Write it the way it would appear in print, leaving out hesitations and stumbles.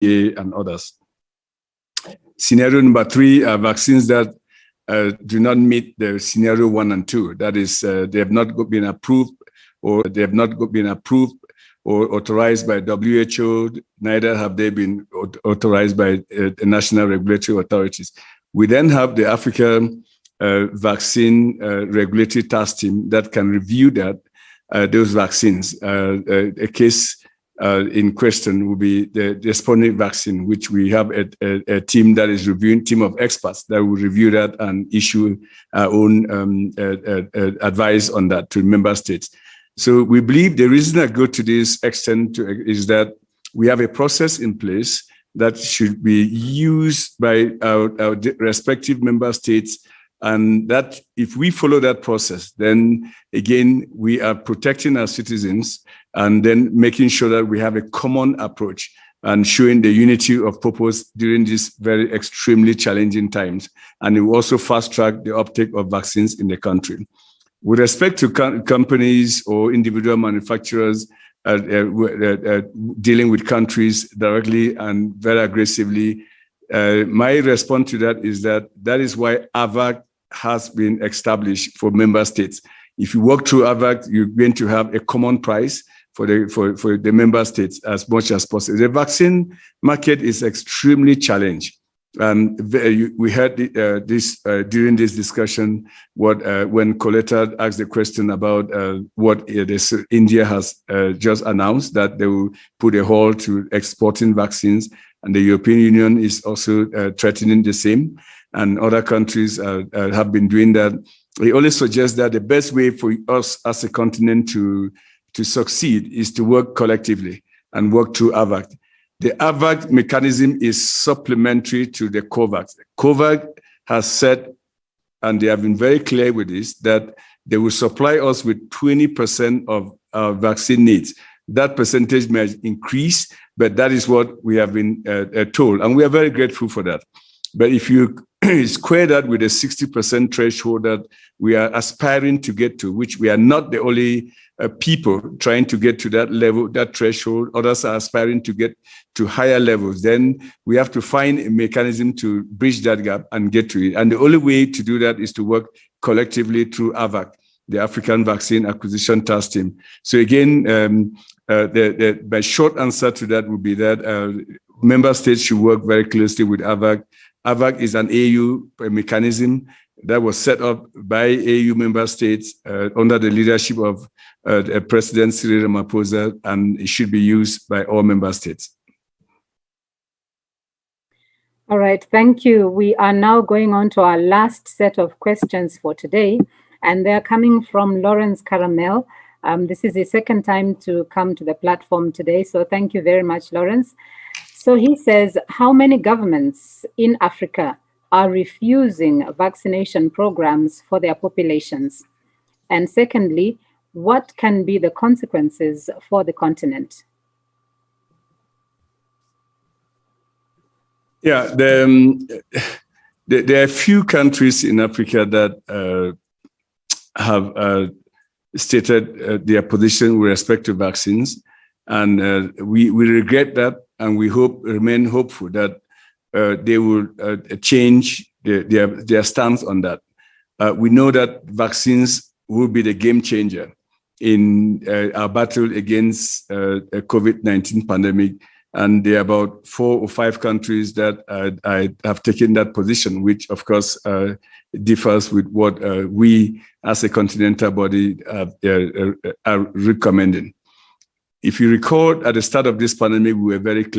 and others. Scenario number 3 are vaccines that do not meet the scenario 1 and 2. That is, they have not been approved or authorized by WHO, neither have they been authorized by the national regulatory authorities. We then have the African vaccine regulatory task team that can review those vaccines. A case in question will be the Sputnik vaccine, which we have a team that is reviewing, team of experts that will review that and issue our own advice on that to member states. So we believe the reason I go to this extent is that we have a process in place that should be used by our respective member states, and that if we follow that process, then again, we are protecting our citizens and then making sure that we have a common approach and showing the unity of purpose during these very extremely challenging times. And it will also fast track the uptake of vaccines in the country. With respect to companies or individual manufacturers dealing with countries directly and very aggressively, my response to that is why AVAC has been established for member states. If you work through AVAC, you're going to have a common price for the member states as much as possible. The vaccine market is extremely challenged. And we heard this during this discussion, when Coletta asked the question about what India has just announced, that they will put a halt to exporting vaccines, and the European Union is also threatening the same, and other countries have been doing that. We only suggest that the best way for us as a continent to succeed is to work collectively and work through AVAC. The AVAC mechanism is supplementary to the COVAX. COVAX has said, and they have been very clear with this, that they will supply us with 20% of our vaccine needs. That percentage may increase, but that is what we have been told, and we are very grateful for that. But if you square that with a 60% threshold that we are aspiring to get to, which we are not the only people trying to get to that level, that threshold, others are aspiring to get to higher levels, then we have to find a mechanism to bridge that gap and get to it. And the only way to do that is to work collectively through AVAC, the African Vaccine Acquisition Task Team. So again, my short answer to that would be that member states should work very closely with AVAC. AVAC is an AU mechanism that was set up by AU member states under the leadership of President Cyril Ramaphosa, and it should be used by all member states. All right, thank you. We are now going on to our last set of questions for today, and they're coming from Lawrence Caramel. This is his second time to come to the platform today, so thank you very much, Lawrence. So he says, how many governments in Africa are refusing vaccination programs for their populations? And secondly, what can be the consequences for the continent? Yeah, there are a few countries in Africa that have stated their position with respect to vaccines, and we regret that, and we remain hopeful that they will change their stance on that. We know that vaccines will be the game changer in our battle against COVID-19 pandemic. And there are about 4 or 5 countries that have taken that position, which of course differs with what we as a continental body are recommending. If you recall, at the start of this pandemic, we were very clear